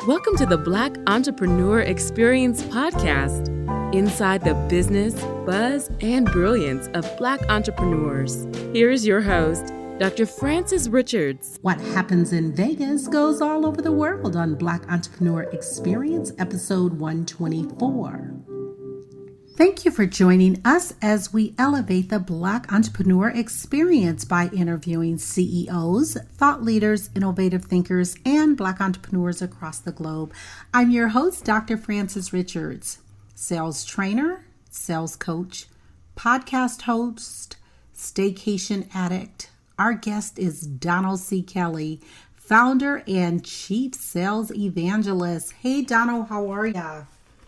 Welcome to the Black Entrepreneur Experience podcast, inside the business, buzz, and brilliance of Black entrepreneurs. Here is your host, Dr. Frances Richards. What happens in Vegas goes all over the world on Black Entrepreneur Experience, episode 124. Thank you for joining us as we elevate the Black entrepreneur experience by interviewing CEOs, thought leaders, innovative thinkers, and Black entrepreneurs across the globe. I'm your host, Dr. Frances Richards, sales trainer, sales coach, podcast host, Stay-cation Addict. Our guest is Donald C. Kelly, founder and chief sales evangelist. Hey, Donald, how are ya?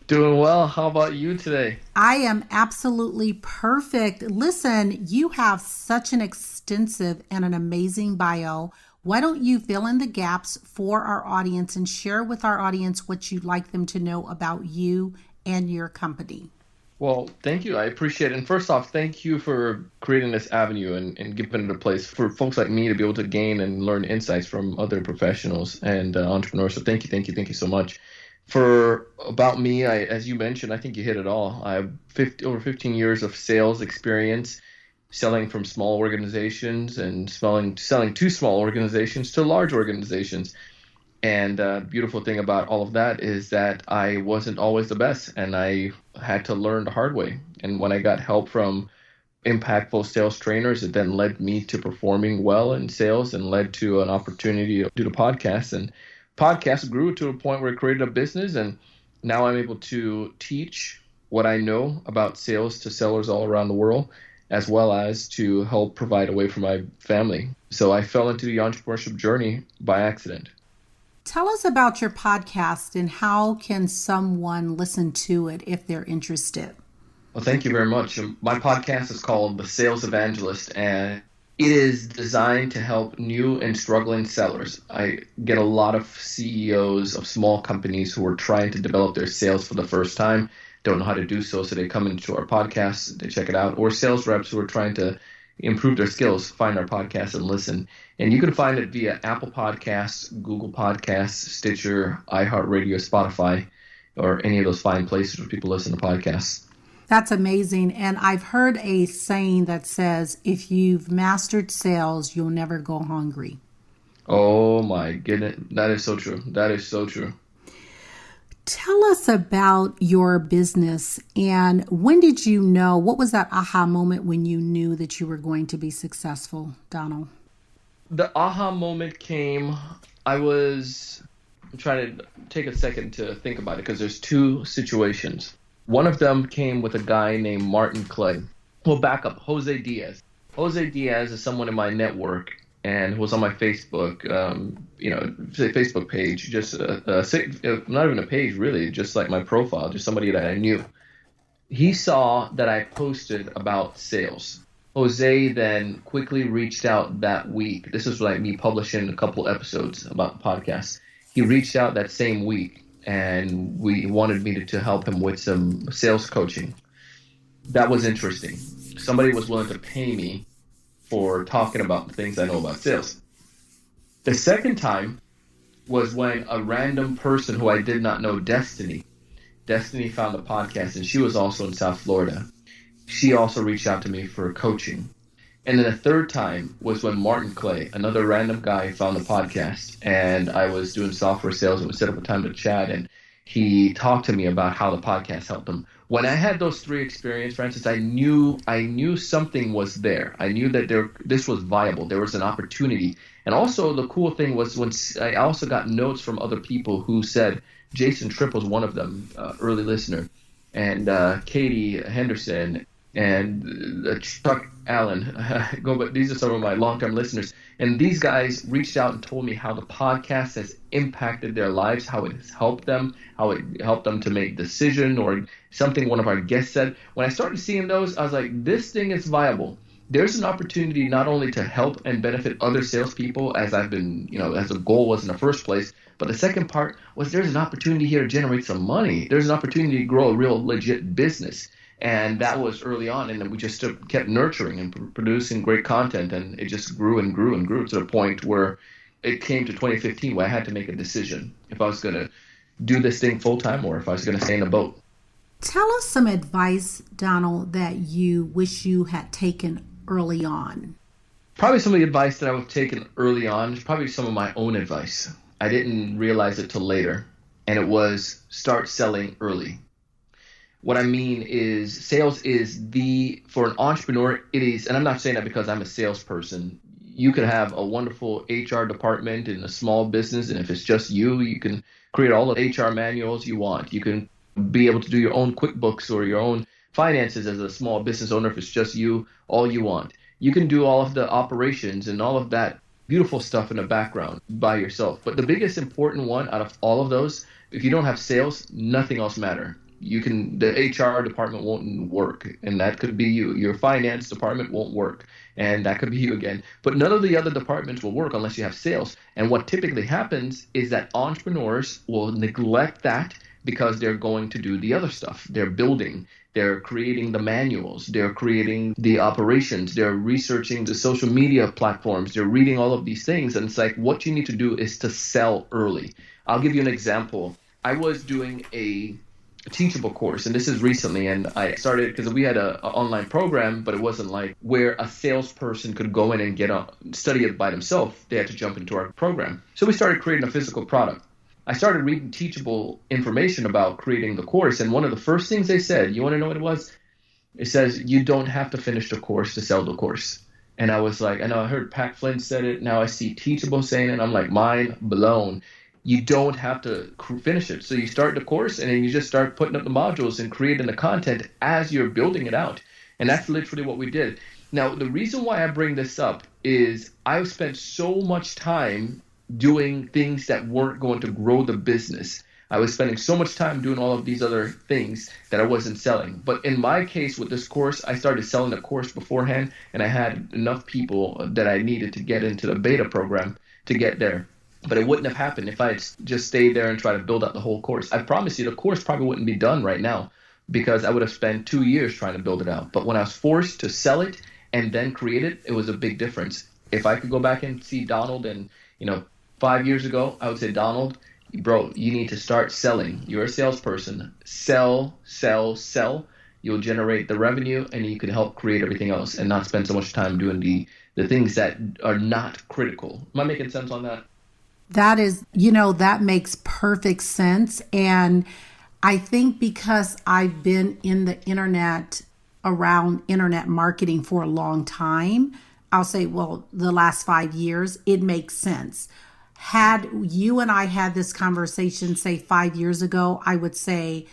Doing well. How about you today? I am absolutely perfect. Listen, you have such an extensive and an amazing bio. Why don't you fill in the gaps for our audience and share with our audience what you'd like them to know about you and your company? Well, thank you. I appreciate it. And first off, thank you for creating this avenue and giving it a place for folks like me to be able to gain and learn insights from other professionals and entrepreneurs. So thank you so much. About me, as you mentioned, I think you hit it all. I have over 15 years of sales experience, selling from small organizations and selling to small organizations to large organizations. And the beautiful thing about all of that is that I wasn't always the best, and I had to learn the hard way. And when I got help from impactful sales trainers, it then led me to performing well in sales and led to an opportunity to do the podcast. And podcast grew to a point where it created a business, and now I'm able to teach what I know about sales to sellers all around the world, as well as to help provide a way for my family. So I fell into the entrepreneurship journey by accident. Tell us about your podcast and how can someone listen to it if they're interested? Well, thank you very much. My podcast is called The Sales Evangelist, and it is designed to help new and struggling sellers. I get a lot of CEOs of small companies who are trying to develop their sales for the first time, don't know how to do so they come into our podcast, they check it out, or sales reps who are trying to improve their skills, find our podcast and listen. And you can find it via Apple Podcasts, Google Podcasts, Stitcher, iHeartRadio, Spotify, or any of those fine places where people listen to podcasts. That's amazing. And I've heard a saying that says, if you've mastered sales, you'll never go hungry. Oh my goodness. That is so true. That is so true. Tell us about your business and when did you know, what was that aha moment when you knew that you were going to be successful, Donald? The aha moment came, I'm trying to take a second to think about it because there's two situations. One of them came with a guy named Martin Clay. Well, back up, Jose Diaz. Jose Diaz is someone in my network and was on my Facebook, Facebook page, just not even a page really, just like my profile, just somebody that I knew. He saw that I posted about sales. Jose then quickly reached out that week. This is like me publishing a couple episodes about the podcast. He reached out that same week. And we wanted me to help him with some sales coaching. That was interesting. Somebody was willing to pay me for talking about the things I know about sales. The second time was when a random person who I did not know, Destiny found the podcast, and she was also in South Florida. She also reached out to me for coaching. And then the third time was when Martin Clay, another random guy, found the podcast, and I was doing software sales and we set up a time to chat, and he talked to me about how the podcast helped him. When I had those three experiences, Francis, I knew something was there. I knew that this was viable. There was an opportunity. And also the cool thing was when I also got notes from other people who said, Jason Tripp was one of them, early listener, and Katie Henderson, and Chuck Allen, but these are some of my long-term listeners. And these guys reached out and told me how the podcast has impacted their lives, how it has helped them, how it helped them to make decision or something one of our guests said. When I started seeing those, I was like, this thing is viable. There's an opportunity not only to help and benefit other salespeople as I've been, as the goal was in the first place, but the second part was there's an opportunity here to generate some money. There's an opportunity to grow a real legit business. And that was early on, and then we just kept nurturing and producing great content, and it just grew and grew and grew to the point where it came to 2015 where I had to make a decision if I was going to do this thing full time or if I was going to stay in the boat. Tell us some advice, Donald, that you wish you had taken early on. Probably some of the advice that I would have taken early on is probably some of my own advice. I didn't realize it till later, and it was start selling early. What I mean is sales is for an entrepreneur, it is, and I'm not saying that because I'm a salesperson. You could have a wonderful HR department in a small business, and if it's just you, you can create all the HR manuals you want. You can be able to do your own QuickBooks or your own finances as a small business owner if it's just you, all you want. You can do all of the operations and all of that beautiful stuff in the background by yourself. But the biggest important one out of all of those, if you don't have sales, nothing else matters. The HR department won't work, and that could be you. Your finance department won't work, and that could be you again. But none of the other departments will work unless you have sales. And what typically happens is that entrepreneurs will neglect that because they're going to do the other stuff. They're building, they're creating the manuals, they're creating the operations, they're researching the social media platforms, they're reading all of these things. And it's like, what you need to do is to sell early. I'll give you an example. I was doing a Teachable course, and this is recently, and I started because we had an online program, but it wasn't like where a salesperson could go in and study it by themselves. They had to jump into our program. So we started creating a physical product. I started reading Teachable information about creating the course, and one of the first things they said, you want to know what it was? It says, you don't have to finish the course to sell the course. And I was like, I know I heard Pat Flynn said it, now I see Teachable saying it, I'm like, mind blown. You don't have to finish it. So you start the course and then you just start putting up the modules and creating the content as you're building it out. And that's literally what we did. Now, the reason why I bring this up is I've spent so much time doing things that weren't going to grow the business. I was spending so much time doing all of these other things that I wasn't selling. But in my case with this course, I started selling the course beforehand, and I had enough people that I needed to get into the beta program to get there. But it wouldn't have happened if I had just stayed there and tried to build out the whole course. I promise you the course probably wouldn't be done right now because I would have spent 2 years trying to build it out. But when I was forced to sell it and then create it, it was a big difference. If I could go back and see Donald and, 5 years ago, I would say, Donald, bro, you need to start selling. You're a salesperson. Sell, sell, sell. You'll generate the revenue and you can help create everything else and not spend so much time doing the things that are not critical. Am I making sense on that? That is, that makes perfect sense. And I think because I've been in the internet, around internet marketing for a long time, I'll say, the last 5 years, it makes sense. Had you and I had this conversation, say 5 years ago, I would say,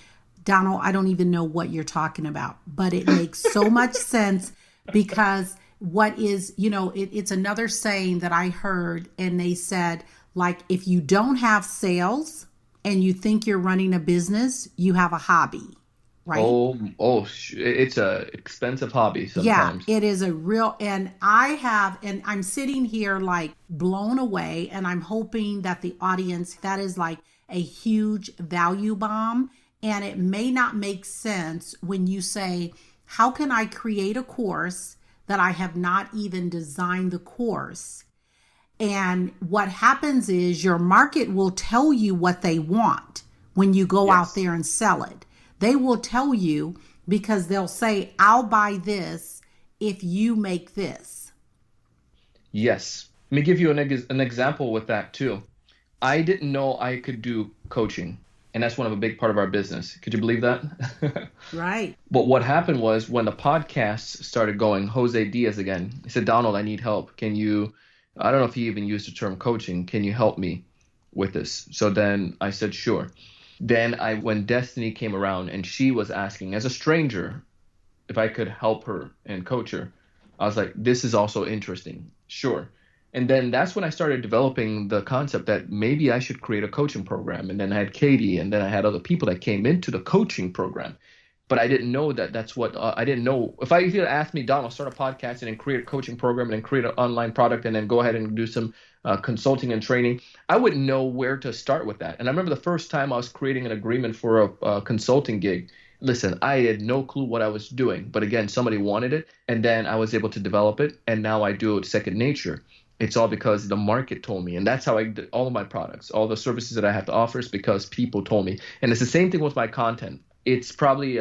Donald, I don't even know what you're talking about, but it makes so much sense because it's another saying that I heard, and they said, like, if you don't have sales and you think you're running a business, you have a hobby, right? It's a expensive hobby sometimes. Yeah, it is a real, and I'm sitting here like blown away, and I'm hoping that the audience, that is like a huge value bomb. And it may not make sense when you say, how can I create a course that I have not even designed the course? And what happens is your market will tell you what they want when you go out there and sell it. They will tell you because they'll say, I'll buy this if you make this. Yes. Let me give you an example with that too. I didn't know I could do coaching, and that's one of a big part of our business. Could you believe that? Right. But what happened was when the podcasts started going, Jose Diaz again, he said, Donald, I need help. I don't know if he even used the term coaching. Can you help me with this? So then I said, sure. Then when Destiny came around and she was asking as a stranger if I could help her and coach her, I was like, this is also interesting. Sure. And then that's when I started developing the concept that maybe I should create a coaching program. And then I had Katie, and then I had other people that came into the coaching program. But I didn't know that's what I didn't know. If you had asked me, Donald, start a podcast and then create a coaching program and then create an online product and then go ahead and do some consulting and training, I wouldn't know where to start with that. And I remember the first time I was creating an agreement for a consulting gig. Listen, I had no clue what I was doing. But again, somebody wanted it, and then I was able to develop it, and now I do it second nature. It's all because the market told me. And that's how I did all of my products, all the services that I have to offer is because people told me. And it's the same thing with my content. It's probably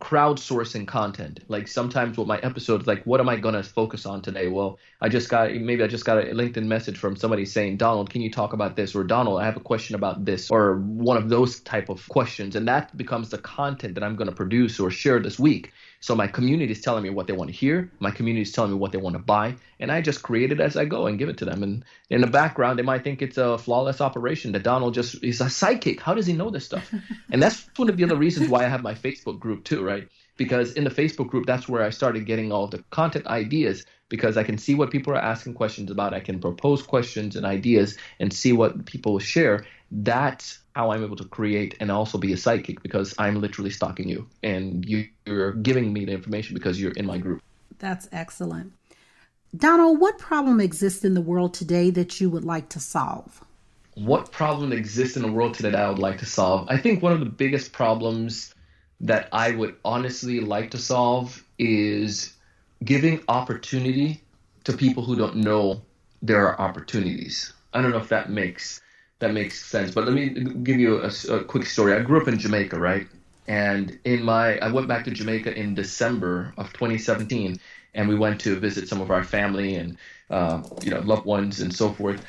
crowdsourcing content. Like sometimes with my episodes, like what am I going to focus on today? Well, maybe I just got a LinkedIn message from somebody saying, Donald, can you talk about this? Or Donald, I have a question about this, or one of those type of questions. And that becomes the content that I'm going to produce or share this week. So my community is telling me what they want to hear. My community is telling me what they want to buy. And I just create it as I go and give it to them. And in the background, they might think it's a flawless operation, that Donald just is a psychic. How does he know this stuff? And that's one of the other reasons why I have my Facebook group too, right? Because in the Facebook group, that's where I started getting all the content ideas, because I can see what people are asking questions about. I can propose questions and ideas and see what people share. That's how I'm able to create and also be a psychic, because I'm literally stalking you and you're giving me the information because you're in my group. That's excellent. Donald, what problem exists in the world today that you would like to solve? What problem exists in the world today that I would like to solve? I think one of the biggest problems that I would honestly like to solve is giving opportunity to people who don't know there are opportunities. I don't know if that makes sense, but let me give you a quick story. I grew up in Jamaica, right? And I went back to Jamaica in December of 2017, and we went to visit some of our family and loved ones and so forth.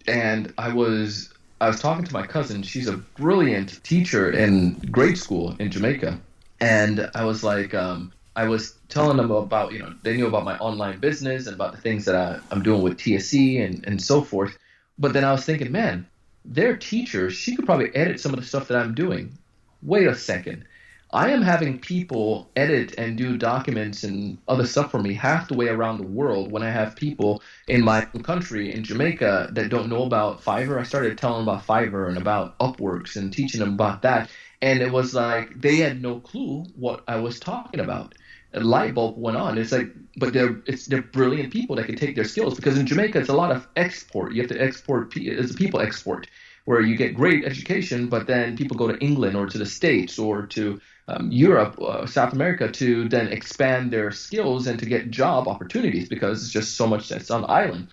And I was talking to my cousin. She's a brilliant teacher in grade school in Jamaica, and I was like, I was telling them about, they knew about my online business and about the things that I'm doing with TSC and so forth. But then I was thinking, man, their teacher, she could probably edit some of the stuff that I'm doing. Wait a second. I am having people edit and do documents and other stuff for me half the way around the world, when I have people in my country, in Jamaica, that don't know about Fiverr. I started telling them about Fiverr and about Upworks and teaching them about that. And it was like they had no clue what I was talking about. A light bulb went on. It's like, but they're brilliant people that can take their skills, because in Jamaica it's a lot of export. You have to export, it's a people export, where you get great education, but then people go to England or to the States or to Europe, South America, to then expand their skills and to get job opportunities, because it's just so much that's on the island.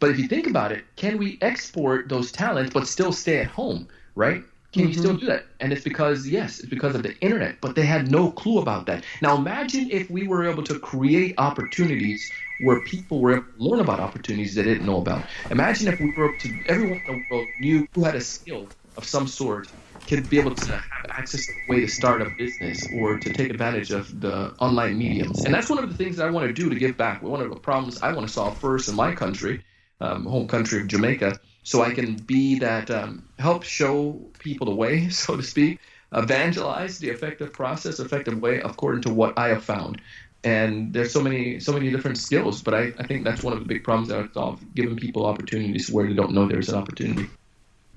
But if you think about it, can we export those talents but still stay at home, right? Can you still do that? And it's because of the internet, but they had no clue about that. Now imagine if we were able to create opportunities where people were able to learn about opportunities they didn't know about. Imagine if we were able to, everyone in the world knew who had a skill of some sort, could be able to have access to a way to start a business or to take advantage of the online mediums. And that's one of the things that I want to do to give back. One of the problems I want to solve first in my country, home country of Jamaica, so I can be that, help show people the way, so to speak, evangelize the effective way according to what I have found. And there's so many different skills, but I think that's one of the big problems that I solve, giving people opportunities where they don't know there's an opportunity.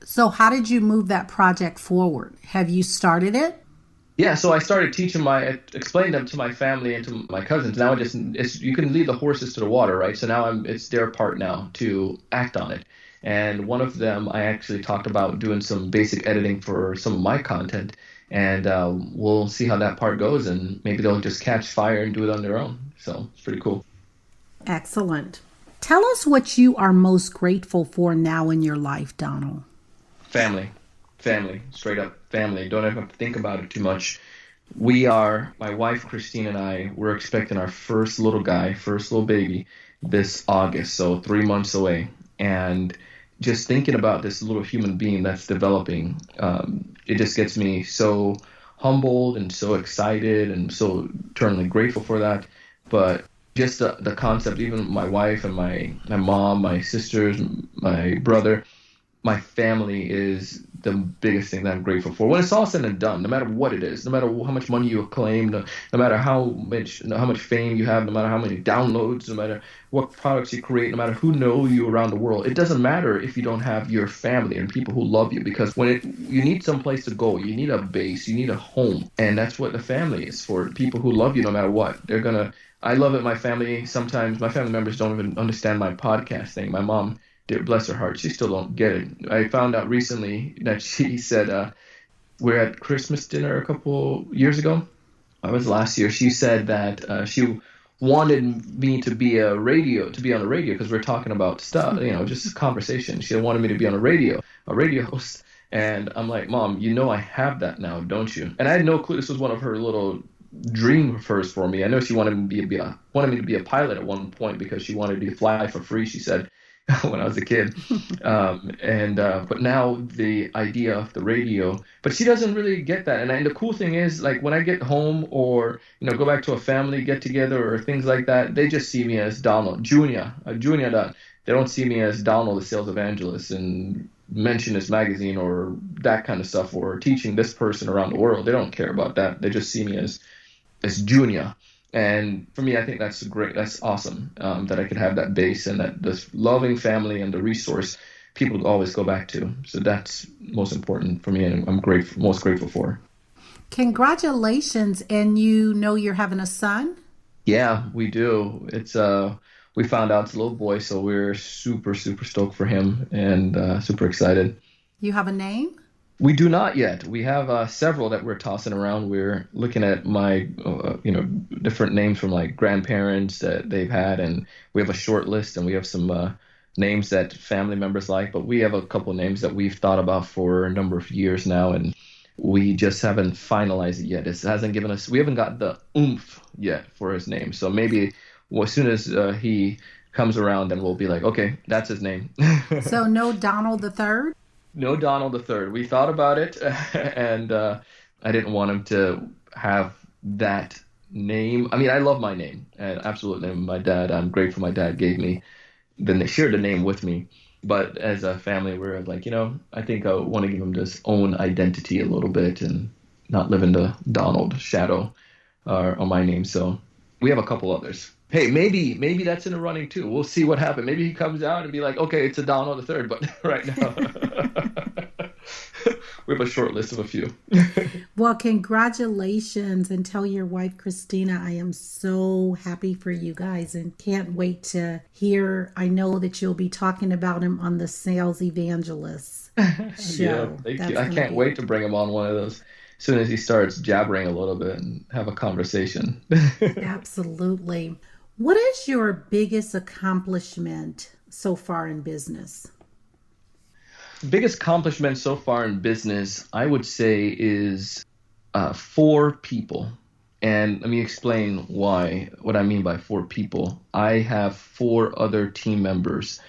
So how did you move that project forward? Have you started it? Yeah, so I started explaining them to my family and to my cousins. Now you can lead the horses to the water, right? So now it's their part now to act on it. And one of them, I actually talked about doing some basic editing for some of my content, and we'll see how that part goes, and maybe they'll just catch fire and do it on their own. So it's pretty cool. Excellent. Tell us what you are most grateful for now in your life, Donald. Family, straight up family. Don't ever have to think about it too much. My wife, Christine, and I, we're expecting our first little baby this August, so 3 months away. And just thinking about this little human being that's developing, it just gets me so humbled and so excited and so eternally grateful for that. But just the concept, even my wife and my mom, my sisters, my brother, my family is the biggest thing that I'm grateful for. When it's all said and done, no matter what it is, no matter how much money you claim, no matter how much fame you have, no matter how many downloads, no matter what products you create, no matter who know you around the world, it doesn't matter if you don't have your family and people who love you, because you need some place to go, you need a base, you need a home, and that's what the family is for. People who love you no matter what. I love it. My family, sometimes my family members don't even understand my podcast thing. My mom, bless her heart, she still don't get it. I found out recently that she said, we're at Christmas dinner a couple years ago. It was last year. She said that she wanted me to be on the radio because we're talking about stuff, just conversation. She wanted me to be on a radio host. And I'm like, Mom, I have that now, don't you? And I had no clue this was one of her little dream first for me. I know she wanted me to be a pilot at one point because she wanted to fly for free, she said, when I was a kid. But now the idea of the radio, but she doesn't really get that. And the cool thing is, like, when I get home or, go back to a family get together or things like that, they just see me as Donald Jr. They don't see me as Donald, the sales evangelist, and mention this magazine or that kind of stuff, or teaching this person around the world. They don't care about that. They just see me as Junior. And for me, I think that's great. That's awesome, that I could have that base and that this loving family and the resource people always go back to. So that's most important for me, and I'm most grateful for. Congratulations. And you're having a son? Yeah, we do. It's we found out it's a little boy, so we're super, super stoked for him and super excited. You have a name? We do not yet. We have several that we're tossing around. We're looking at my, different names from like grandparents that they've had, and we have a short list, and we have some names that family members like. But we have a couple names that we've thought about for a number of years now, and we just haven't finalized it yet. We haven't got the oomph yet for his name. So maybe as soon as he comes around, then we'll be like, okay, that's his name. So no Donald III? No Donald III. We thought about it, and I didn't want him to have that name. I mean, I love my name, and absolutely. My dad, I'm grateful my dad gave me, then they shared the name with me. But as a family, we're like, I think I want to give him this own identity a little bit and not live in the Donald shadow on my name. So we have a couple others. Hey, maybe that's in the running too. We'll see what happens. Maybe he comes out and be like, okay, it's a Donald III, but right now we have a short list of a few. Well, congratulations, and tell your wife, Christina, I am so happy for you guys and can't wait to hear. I know that you'll be talking about him on the Sales Evangelist show. Yeah, thank you. I can't wait to bring him on one of those. As soon as he starts jabbering a little bit and have a conversation. Absolutely. What is your biggest accomplishment so far in business? Biggest accomplishment so far in business, I would say, is 4 people. And let me explain what I mean by 4 people. I have 4 other team members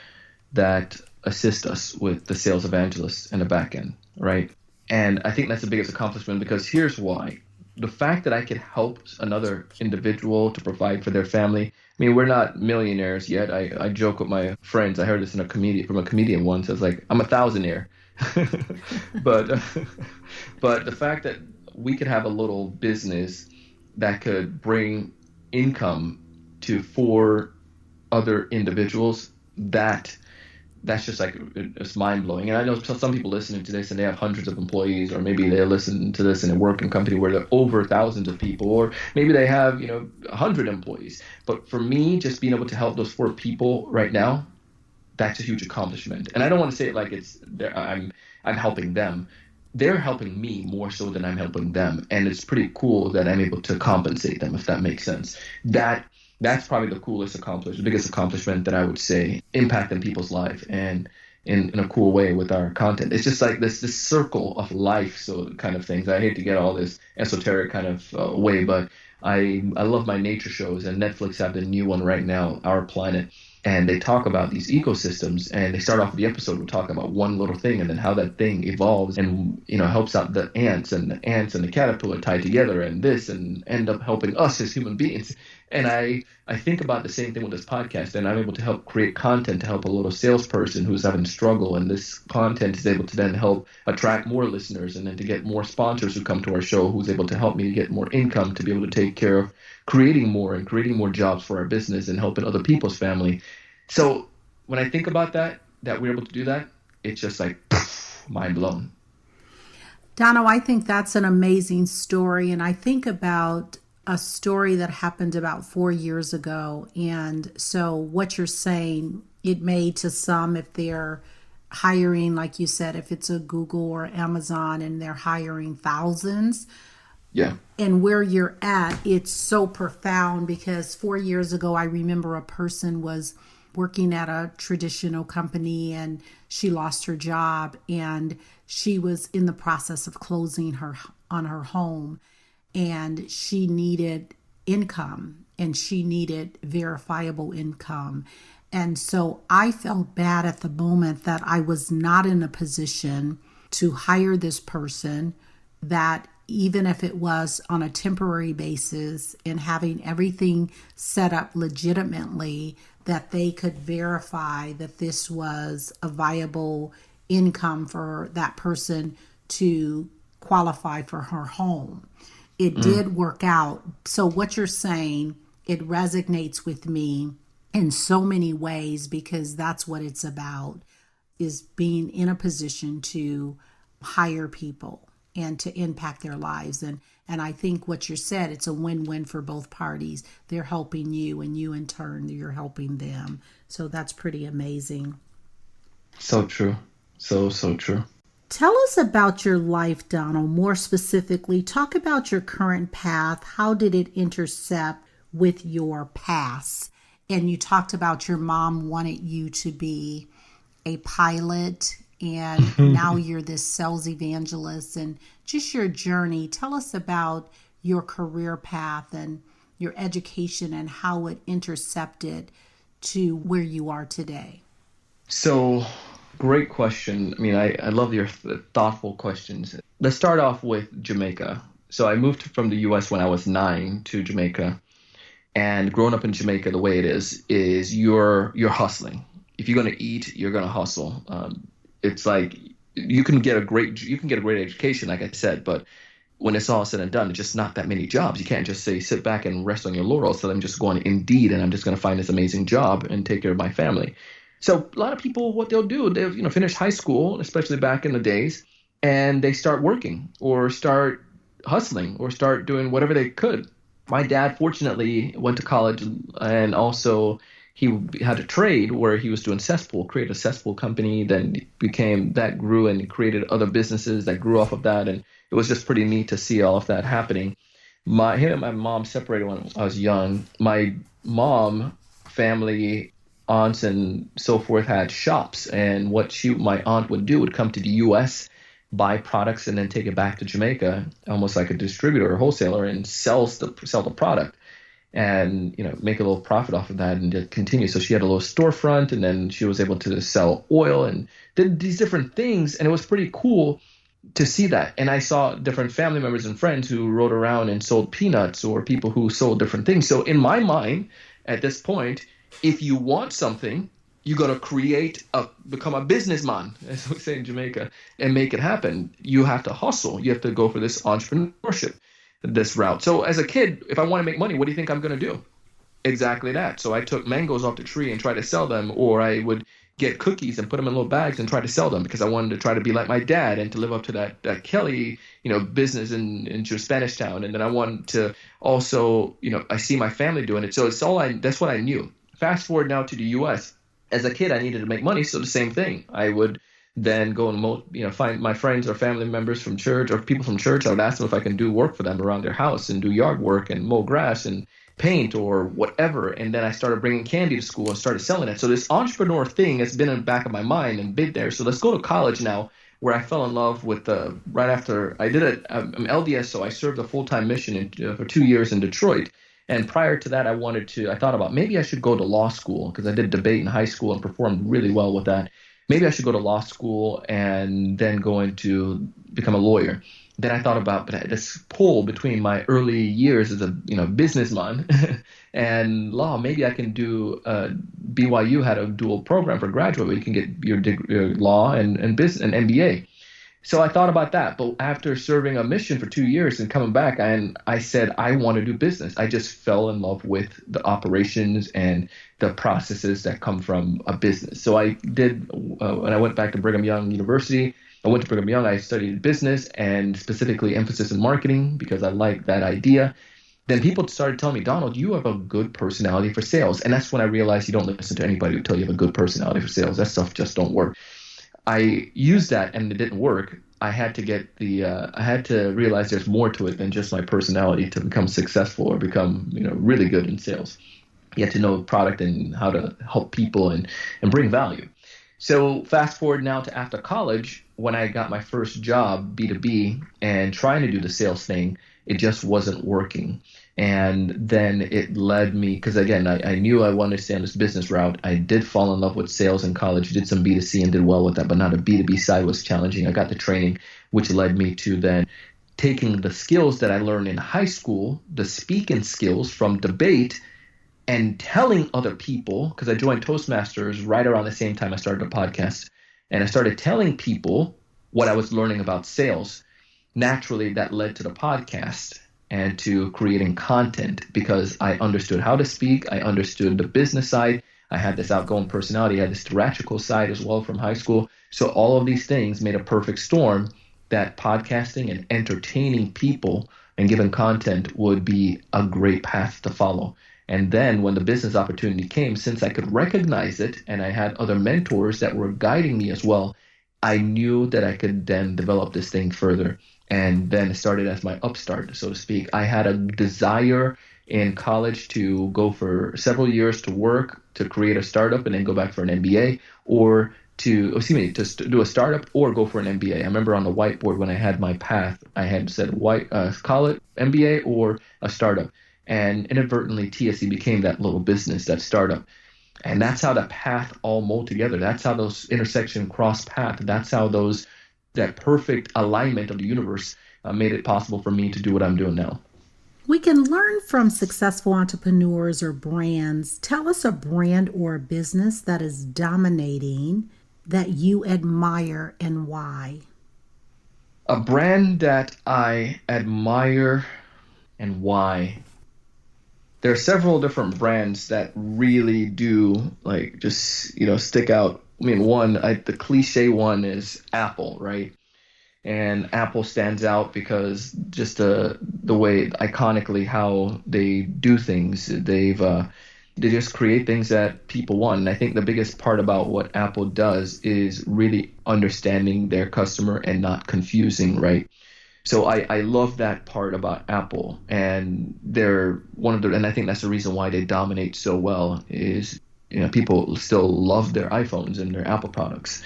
that assist us with the Sales Evangelist and the back end, right? And I think that's the biggest accomplishment, because here's why. The fact that I could help another individual to provide for their family. I mean, we're not millionaires yet. I joke with my friends. I heard this from a comedian once. I was like, I'm a thousandaire. But the fact that we could have a little business that could bring income to 4 other individuals, that's just like, it's mind-blowing. And I know some people listening to this and they have hundreds of employees, or maybe they listen to this in a working company where there are over thousands of people, or maybe they have 100 employees. But for me, just being able to help those 4 people right now, that's a huge accomplishment. And I don't want to say it like I'm helping them. They're helping me more so than I'm helping them, and it's pretty cool that I'm able to compensate them, if that makes sense. That's probably the biggest accomplishment that I would say, impacting people's life and in a cool way with our content. It's just like this circle of life, so kind of things. I hate to get all this esoteric kind of way, but I love my nature shows, and Netflix have the new one right now, Our Planet. And they talk about these ecosystems, and they start off the episode with talking about one little thing, and then how that thing evolves and helps out the ants and the caterpillar tied together, and this, and end up helping us as human beings. And I think about the same thing with this podcast, and I'm able to help create content to help a little salesperson who's having struggle, and this content is able to then help attract more listeners, and then to get more sponsors who come to our show, who's able to help me to get more income to be able to take care of creating more jobs for our business and helping other people's family. So when I think about that we're able to do that, it's just like mind blown. Dono, I think that's an amazing story. And I think about a story that happened about 4 years ago. And so what you're saying, it may to some, if they're hiring, like you said, if it's a Google or Amazon and they're hiring thousands, Yeah. And where you're at, it's so profound because 4 years ago, I remember a person was working at a traditional company and she lost her job and she was in the process of closing on her home, and she needed income and she needed verifiable income. And so I felt bad at the moment that I was not in a position to hire this person, that even if it was on a temporary basis and having everything set up legitimately, that they could verify that this was a viable income for that person to qualify for her home. It did work out. So what you're saying, it resonates with me in so many ways, because that's what it's about, is being in a position to hire people and to impact their lives. And I think what you said, it's a win-win for both parties. They're helping you and you in turn, you're helping them. So that's pretty amazing. So true. So true. Tell us about your life, Donald. More specifically, talk about your current path. How did it intercept with your past? And you talked about your mom wanted you to be a pilot, and now you're this sales evangelist, and just your journey. Tell us about your career path and your education and how it intercepted to where you are today. So, great question. I mean, I love your thoughtful questions. Let's start off with Jamaica. So I moved from the U.S. when I was 9 to Jamaica. And growing up in Jamaica, the way it is you're hustling. If you're going to eat, you're going to hustle. It's like you can get a great education, like I said, but when it's all said and done, it's just not that many jobs. You can't just say sit back and rest on your laurels. So I'm just going Indeed and I'm just going to find this amazing job and take care of my family. So a lot of people, what they'll do, they'll finish high school, especially back in the days, and they start working or start hustling or start doing whatever they could. My dad, fortunately, went to college, and also he had a trade where he was doing cesspool, created a cesspool company, then that grew and created other businesses that grew off of that. And it was just pretty neat to see all of that happening. Him and my mom separated when I was young. My mom, family, aunts and so forth had shops, and what my aunt would do would come to the U.S., buy products, and then take it back to Jamaica, almost like a distributor or wholesaler, and sell the product, and make a little profit off of that and just continue. So she had a little storefront, and then she was able to sell oil and did these different things, and it was pretty cool to see that. And I saw different family members and friends who rode around and sold peanuts, or people who sold different things. So in my mind, at this point, if you want something, you got to become a businessman, as we say in Jamaica, and make it happen. You have to hustle. You have to go for this entrepreneurship, this route. So as a kid, if I want to make money, what do you think I'm going to do? Exactly that. So I took mangoes off the tree and tried to sell them, or I would get cookies and put them in little bags and try to sell them, because I wanted to try to be like my dad and to live up to that Kelly, business in Spanish Town. And then I wanted to also, I see my family doing it. So that's what I knew. Fast forward now to the U.S. As a kid, I needed to make money, so the same thing. I would then go and find my friends or family members from church or people from church. I would ask them if I can do work for them around their house and do yard work and mow grass and paint or whatever. And then I started bringing candy to school and started selling it. So this entrepreneur thing has been in the back of my mind and been there. So let's go to college now, where I fell in love with right after I did I'm LDS, so I served a full-time mission for 2 years in Detroit. And prior to that, I thought about maybe I should go to law school, because I did debate in high school and performed really well with that. Maybe I should go to law school and then go into become a lawyer. Then I thought about this pull between my early years as a businessman and law. Maybe I can do BYU had a dual program for graduate where you can get your law and business and MBA. So I thought about that, but after serving a mission for 2 years and coming back, I said, I want to do business. I just fell in love with the operations and the processes that come from a business. So I did, when I went back to Brigham Young University, I studied business and specifically emphasis in marketing, because I liked that idea. Then people started telling me, Donald, you have a good personality for sales. And that's when I realized you don't listen to anybody who tell you have a good personality for sales. That stuff just don't work. I used that and it didn't work. I had to realize there's more to it than just my personality to become successful or become, really good in sales. You have to know the product and how to help people and bring value. So fast forward now to after college, when I got my first job, B2B, and trying to do the sales thing, it just wasn't working. And then it led me, because again, I knew I wanted to stay on this business route. I did fall in love with sales in college, did some B2C and did well with that, but now the B2B side was challenging. I got the training, which led me to then taking the skills that I learned in high school, the speaking skills from debate, and telling other people, because I joined Toastmasters right around the same time I started a podcast, and I started telling people what I was learning about sales. Naturally, that led to the podcast and to creating content because I understood how to speak. I understood the business side. I had this outgoing personality. I had this theatrical side as well from high school. So all of these things made a perfect storm that podcasting and entertaining people and giving content would be a great path to follow. And then when the business opportunity came, since I could recognize it and I had other mentors that were guiding me as well, I knew that I could then develop this thing further. And then it started as my UpStart, so to speak. I had a desire in college to go for several years to work, to create a startup and then go back for an MBA, or to do a startup or go for an MBA. I remember on the whiteboard when I had my path, I had said call it MBA or a startup. And inadvertently, TSE became that little business, that startup. And that's how the path all mold together. That's how those intersection cross path. That's how that perfect alignment of the universe made it possible for me to do what I'm doing now. We can learn from successful entrepreneurs or brands. Tell us a brand or a business that is dominating that you admire and why. A brand that I admire and why. There are several different brands that really do stick out. I mean, the cliche one is Apple, right? And Apple stands out because just the way iconically how they do things. They just create things that people want. And I think the biggest part about what Apple does is really understanding their customer and not confusing, right? So I love that part about Apple, and and I think that's the reason why they dominate so well is, people still love their iPhones and their Apple products.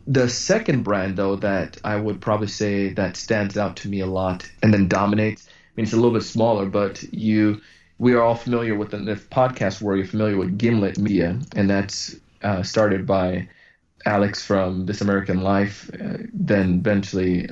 The second brand, though, that I would probably say that stands out to me a lot and then dominates, it's a little bit smaller, but we are all familiar with the podcast world. You're familiar with Gimlet Media, and that's started by Alex from This American Life, then eventually,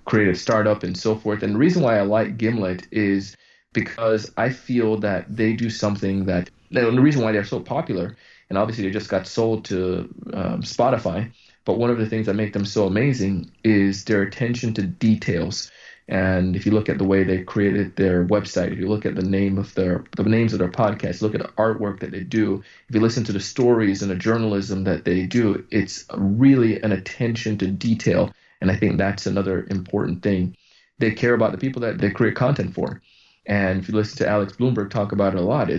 created a startup and so forth. And the reason why I like Gimlet is because I feel that they do something and the reason why they're so popular, and obviously they just got sold to Spotify, but one of the things that make them so amazing is their attention to details. And if you look at the way they created their website, if you look at the names of their podcasts, look at the artwork that they do, if you listen to the stories and the journalism that they do, it's really an attention to detail. And I think that's another important thing. They care about the people that they create content for. And if you listen to Alex Bloomberg talk about it a lot,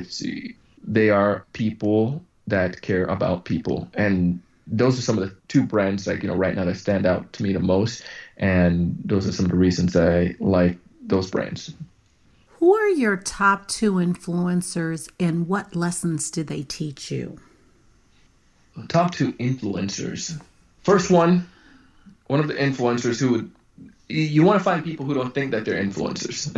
they are people that care about people. And those are some of the two brands right now that stand out to me the most. And those are some of the reasons I like those brands. Who are your top two influencers and what lessons do they teach you? Top two influencers. First one of the influencers you want to find people who don't think that they're influencers.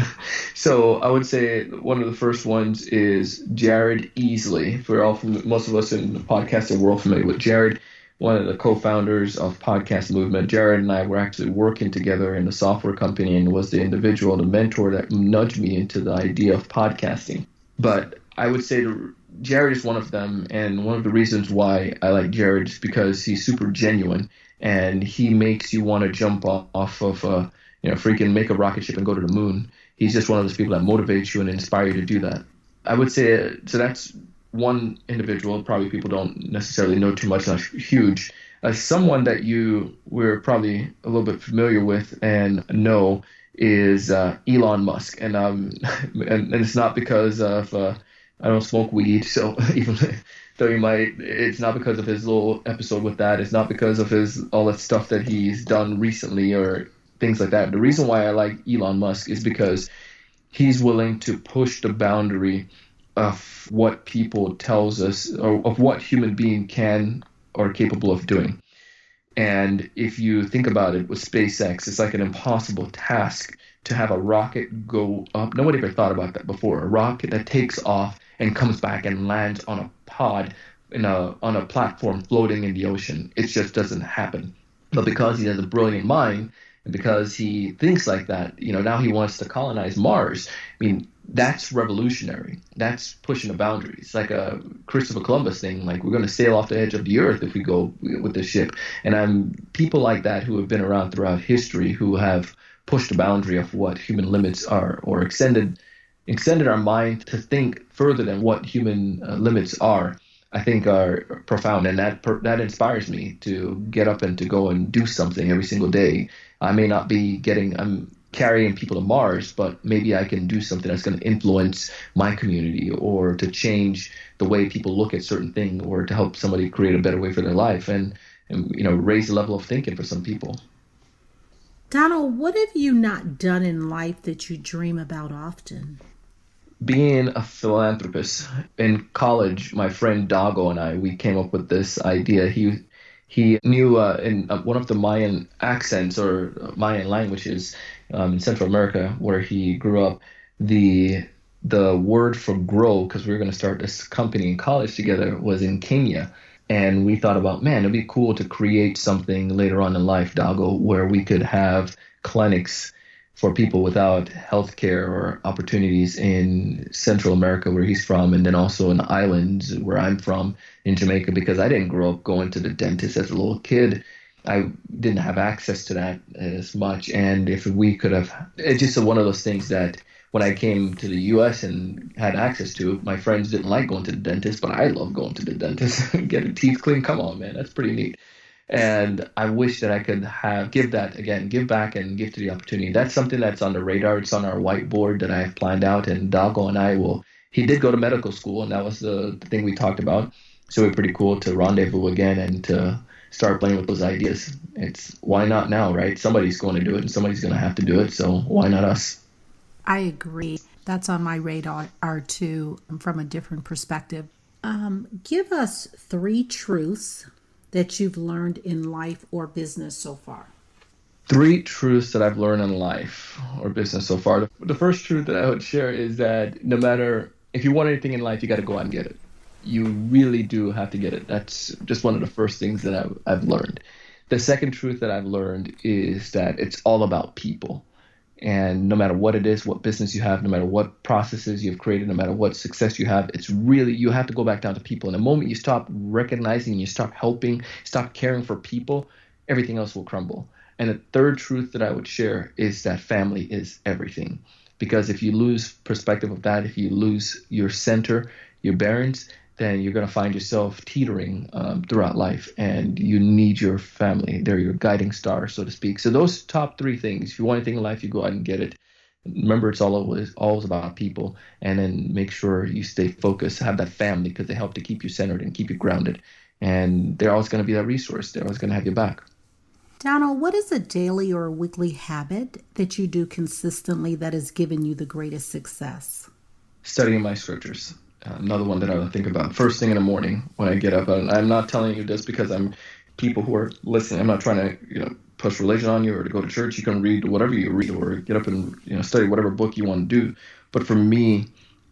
So I would say one of the first ones is Jared Easley. Most of us in the podcasting world familiar with Jared, one of the co-founders of Podcast Movement. Jared and I were actually working together in a software company and was the individual, the mentor that nudged me into the idea of podcasting. But I would say Jared is one of them, and one of the reasons why I like Jared is because he's super genuine, and he makes you want to jump off of freaking make a rocket ship and go to the moon. He's just one of those people that motivates you and inspire you to do that. I would say, so that's one individual, probably people don't necessarily know too much, not huge. Someone that we're probably a little bit familiar with and know is Elon Musk. And it's not because of I don't smoke weed, so even So it's not because of his little episode with that. It's not because of all that stuff that he's done recently or things like that. The reason why I like Elon Musk is because he's willing to push the boundary of what people tells us, or of what human being can or capable of doing. And if you think about it with SpaceX, it's like an impossible task to have a rocket go up. Nobody ever thought about that before. A rocket that takes off and comes back and lands on a pod on a platform floating in the ocean. It just doesn't happen. But because he has a brilliant mind, and because he thinks like that, now he wants to colonize Mars. I mean, that's revolutionary. That's pushing the boundaries. Like a Christopher Columbus thing, like we're going to sail off the edge of the earth if we go with the ship. And people like that who have been around throughout history, who have pushed the boundary of what human limits are, or extended our mind to think further than what human limits are, I think are profound. And that inspires me to get up and to go and do something every single day. I may not be carrying people to Mars, but maybe I can do something that's going to influence my community, or to change the way people look at certain things, or to help somebody create a better way for their life, and raise the level of thinking for some people. Donald, what have you not done in life that you dream about often? Being a philanthropist. In college, my friend Dago and I, we came up with this idea. He knew in one of the Mayan accents or Mayan languages in Central America, where he grew up, the word for grow, because we were going to start this company in college together, was in Kenya. And we thought about, man, it'd be cool to create something later on in life, Dago, where we could have clinics for people without health care or opportunities in Central America, where he's from, and then also in the islands where I'm from, in Jamaica, because I didn't grow up going to the dentist as a little kid. I didn't have access to that as much. And if we could have, it's just one of those things that when I came to the U.S. and had access to it, my friends didn't like going to the dentist, but I love going to the dentist. Getting teeth clean, come on, man, that's pretty neat. And I wish that I could give back and give to the opportunity. That's something that's on the radar. It's on our whiteboard that I have planned out. And Dago and I he did go to medical school, and that was the thing we talked about. So it'd be pretty cool to rendezvous again and to start playing with those ideas. It's why not now, right? Somebody's going to do it, and somebody's going to have to do it. So why not us? I agree. That's on my radar too, from a different perspective. Give us 3 truths that you've learned in life or business so far. 3 truths that I've learned in life or business so far. The first truth that I would share is that no matter, if you want anything in life, you got to go out and get it. You really do have to get it. That's just one of the first things that I've learned. The second truth that I've learned is that it's all about people. And no matter what it is, what business you have, no matter what processes you've created, no matter what success you have, it's really, you have to go back down to people. And the moment you stop recognizing, you stop helping, stop caring for people, everything else will crumble. And the third truth that I would share is that family is everything. Because if you lose perspective of that, if you lose your center, your bearings, then you're going to find yourself teetering throughout life, and you need your family. They're your guiding star, so to speak. So those top 3 things, if you want anything in life, you go out and get it. Remember, it's always about people, and then make sure you stay focused, have that family, because they help to keep you centered and keep you grounded. And they're always going to be that resource. They're always going to have your back. Donald, what is a daily or a weekly habit that you do consistently that has given you the greatest success? Studying my scriptures. Another one that I would think about first thing in the morning when I get up. And I'm not telling you this because people who are listening, I'm not trying to push religion on you or to go to church. You can read whatever you read, or get up and study whatever book you want to do. But for me,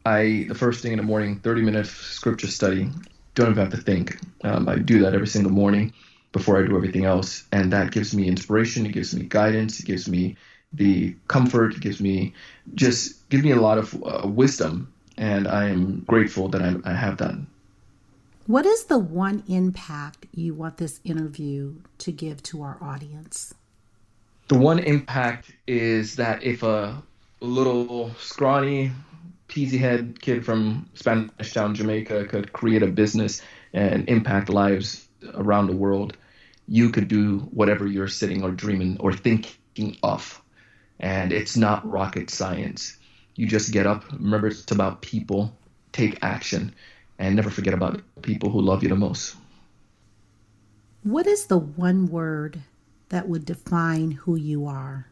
the first thing in the morning, 30-minute scripture study, don't even have to think. I do that every single morning before I do everything else. And that gives me inspiration. It gives me guidance. It gives me the comfort. It gives me a lot of wisdom. And I am grateful that I have that. What is the one impact you want this interview to give to our audience? The one impact is that if a little scrawny, peasy head kid from Spanish Town, Jamaica, could create a business and impact lives around the world, you could do whatever you're sitting or dreaming or thinking of. And it's not rocket science. You just get up. Remember, it's about people. Take action. and never forget about the people who love you the most. What is the one word that would define who you are?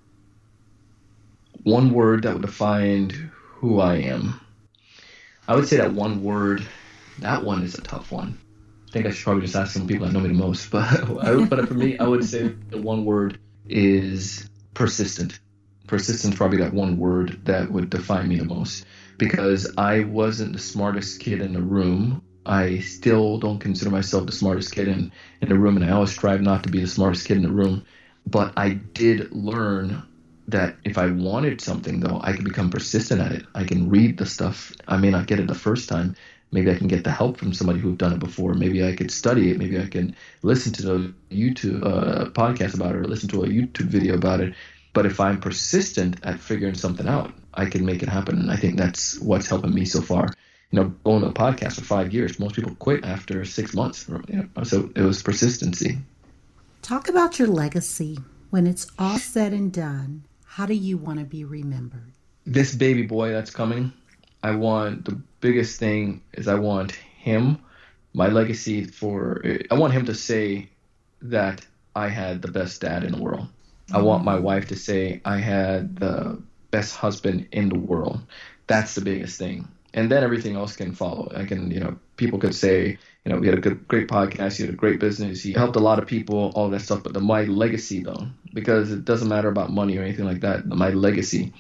One word that would define who I am. I would say that one word, that one is a tough one. I think I should probably just ask some people that know me the most. But for me, I would say the one word is persistent. Persistent is probably that one word that would define me the most. Because I wasn't the smartest kid in the room. I still don't consider myself the smartest kid in the room, and I always strive not to be the smartest kid in the room. But I did learn that if I wanted something, though, I could become persistent at it. I can read the stuff. I may not get it the first time. Maybe I can get the help from somebody who's done it before. Maybe I could study it. Maybe I can listen to the YouTube podcast about it or listen to a YouTube video about it. But if I'm persistent at figuring something out, I can make it happen. And I think that's what's helping me so far. Going to a podcast for 5 years, most people quit after 6 months. So it was persistency. Talk about your legacy. When it's all said and done, how do you want to be remembered? This baby boy that's coming, the biggest thing is I want him, my legacy I want him to say that I had the best dad in the world. I want my wife to say I had the best husband in the world. That's the biggest thing. And then everything else can follow. People could say, we had a great podcast, you had a great business, you helped a lot of people, all that stuff. But my legacy, though, because it doesn't matter about money or anything like that. My legacy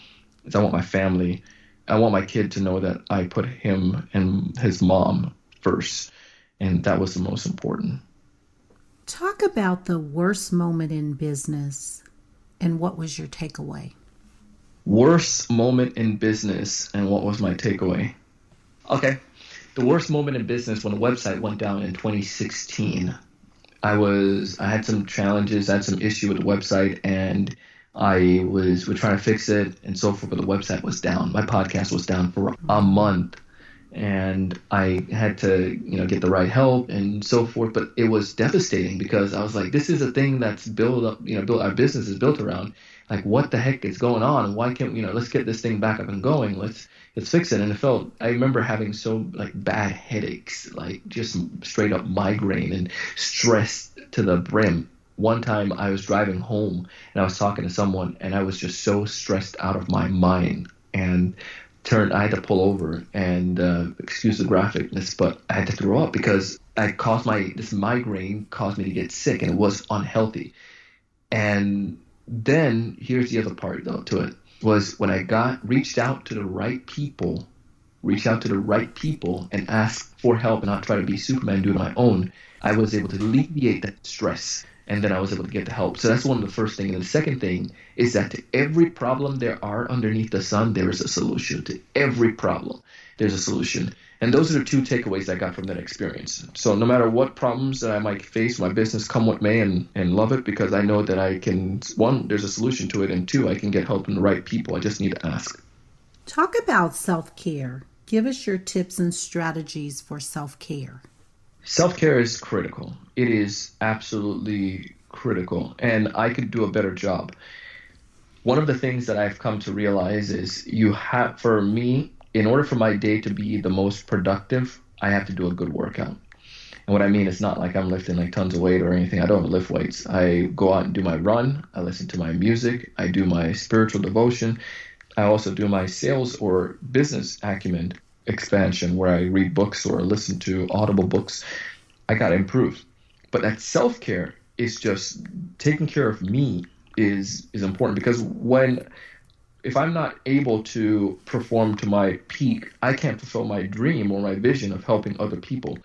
is I want my family. I want my kid to know that I put him and his mom first. And that was the most important. Talk about the worst moment in business and what was your takeaway? Worst moment in business and what was my takeaway? Okay. The worst moment in business when the website went down in 2016. I had some challenges, I had some issue with the website, and we're trying to fix it and so forth, but the website was down. My podcast was down for a month, and I had to, get the right help and so forth, but it was devastating because I was like, this is a thing that's built up, our business is built around. Like, what the heck is going on? Why can't let's get this thing back up and going. Let's fix it. And I remember having so bad headaches, just straight up migraine and stress to the brim. One time I was driving home and I was talking to someone and I was just so stressed out of my mind and I had to pull over and excuse the graphicness, but I had to throw up because this migraine caused me to get sick and it was unhealthy. And then here's the other part though to it was when I reached out to the right people and asked for help and not try to be Superman and do it on my own, I was able to alleviate that stress. And then I was able to get the help. So that's one of the first things. And the second thing is that to every problem there are underneath the sun, there is a solution. To every problem, there's a solution. And those are the two takeaways I got from that experience. So no matter what problems that I might face, my business come what may, and love it because I know that I can, one, there's a solution to it, and two, I can get help from the right people. I just need to ask. Talk about self-care. Give us your tips and strategies for self-care. Self-care is critical. It is absolutely critical, and I could do a better job. One of the things that I've come to realize is for me, in order for my day to be the most productive, I have to do a good workout. And what I mean is not like I'm lifting tons of weight or anything. I don't lift weights. I go out and do my run. I listen to my music. I do my spiritual devotion. I also do my sales or business acumen expansion where I read books or listen to audible books. I got to improve. But that self-care is just taking care of me is important because if I'm not able to perform to my peak, I can't fulfill my dream or my vision of helping other people.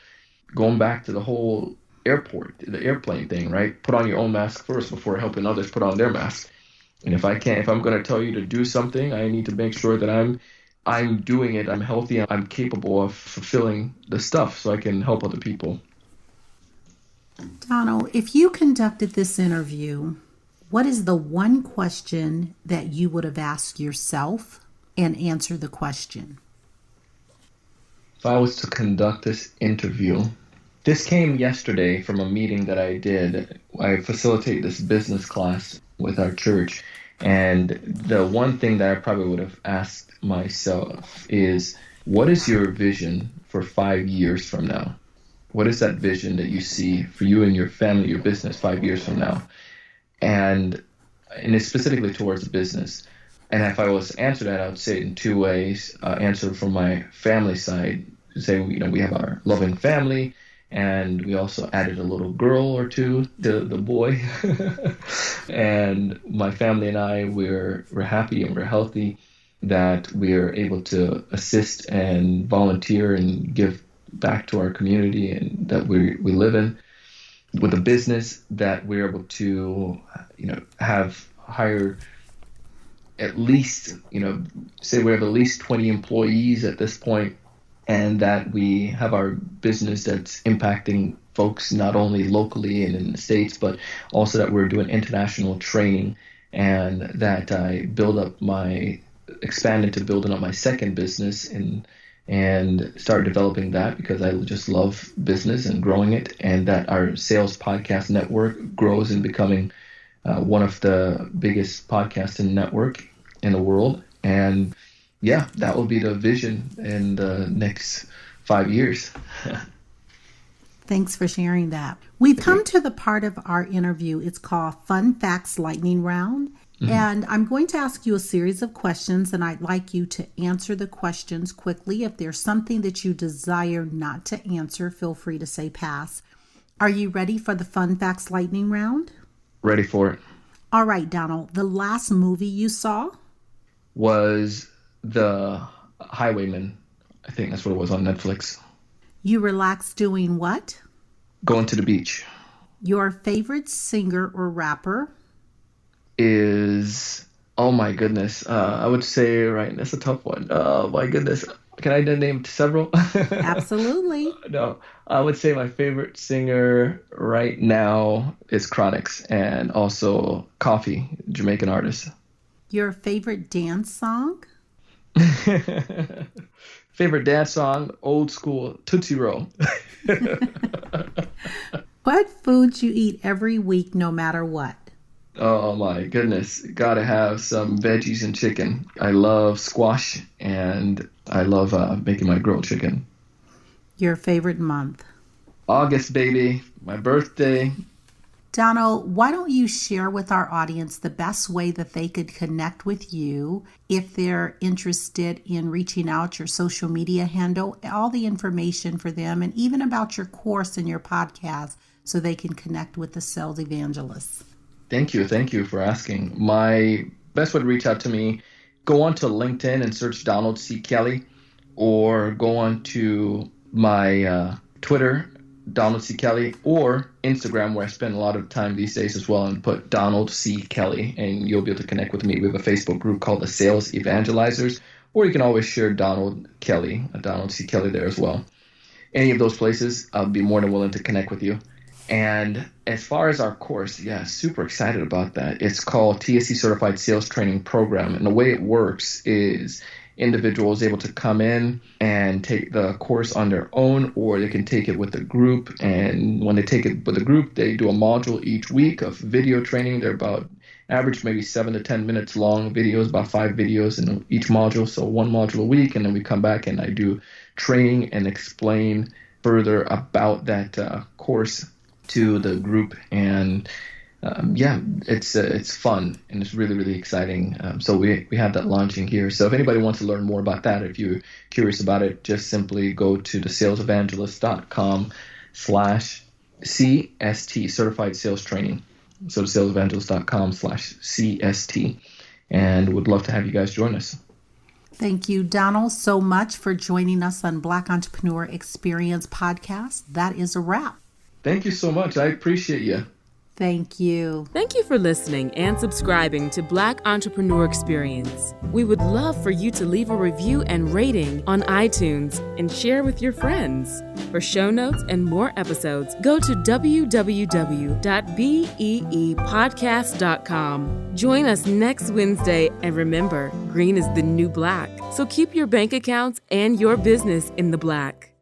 Going back to the whole the airplane thing, right? Put on your own mask first before helping others put on their mask. And if I'm going to tell you to do something, I need to make sure that I'm doing it, I'm healthy, I'm capable of fulfilling the stuff so I can help other people. Donald, if you conducted this interview, what is the one question that you would have asked yourself and answer the question? If I was to conduct this interview, this came yesterday from a meeting that I did. I facilitate this business class with our church. And the one thing that I probably would have asked myself is, what is your vision for 5 years from now? What is that vision that you see for you and your family, your business 5 years from now? And it's specifically towards the business. And if I was to answer that, I would say it in two ways. Answer from my family side, say, we have our loving family, and we also added a little girl or two to the boy. And my family and I, we're happy and we're healthy, that we're able to assist and volunteer and give back to our community and that we live in. With a business that we're able to, have hired at least, say we have at least 20 employees at this point, and that we have our business that's impacting folks not only locally and in the States, but also that we're doing international training, and that I expand into building up my second business and start developing that, because I just love business and growing it, and that our sales podcast network grows and becoming one of the biggest podcasting network in the world. And yeah, that will be the vision in the next 5 years. Thanks for sharing that. We've come to the part of our interview. It's called Fun Facts Lightning Round. Mm-hmm. And I'm going to ask you a series of questions, and I'd like you to answer the questions quickly. If there's something that you desire not to answer, feel free to say pass. Are you ready for the Fun Facts Lightning Round? Ready for it. All right, Donald. The last movie you saw? Was The Highwayman. I think that's what it was on Netflix. You relax doing what? Going to the beach. Your favorite singer or rapper? Is, oh my goodness, I would say, right, that's a tough one. Oh my goodness. Can I name several? Absolutely. No, I would say my favorite singer right now is Chronix, and also Coffee, Jamaican artist. Your favorite dance song? Favorite dance song, old school, Tootsie Roll. What foods you eat every week, no matter what? Oh my goodness, gotta have some veggies and chicken. I love squash, and I love making my grilled chicken. Your favorite month? August, baby, my birthday. Donald, why don't you share with our audience the best way that they could connect with you if they're interested in reaching out, your social media handle, all the information for them, and even about your course and your podcast, so they can connect with the Sales Evangelists. Thank you for asking. My best way to reach out to me, go on to LinkedIn and search Donald C. Kelly, or go on to my Twitter, Donald C. Kelly, or Instagram, where I spend a lot of time these days as well, and put Donald C. Kelly, and you'll be able to connect with me. We have a Facebook group called the Sales Evangelizers, or you can always share Donald C. Kelly there as well. Any of those places, I'll be more than willing to connect with you. And as far as our course, yeah, super excited about that. It's called TSC Certified Sales Training Program. And the way it works is individuals able to come in and take the course on their own, or they can take it with a group. And when they take it with a group, they do a module each week of video training. They're about average maybe 7 to 10 minutes long videos, about 5 videos in each module. So one module a week, and then we come back and I do training and explain further about that course to the group. And it's fun, and it's really, really exciting. So we have that launching here. So if anybody wants to learn more about that, if you're curious about it, just simply go to the salesevangelist.com/CST, Certified Sales Training. So the salesevangelist.com/CST, and would love to have you guys join us. Thank you, Donald, so much for joining us on Black Entrepreneur Experience Podcast. That is a wrap. Thank you so much. I appreciate you. Thank you. Thank you for listening and subscribing to Black Entrepreneur Experience. We would love for you to leave a review and rating on iTunes and share with your friends. For show notes and more episodes, go to www.beepodcast.com. Join us next Wednesday, and remember, green is the new black. So keep your bank accounts and your business in the black.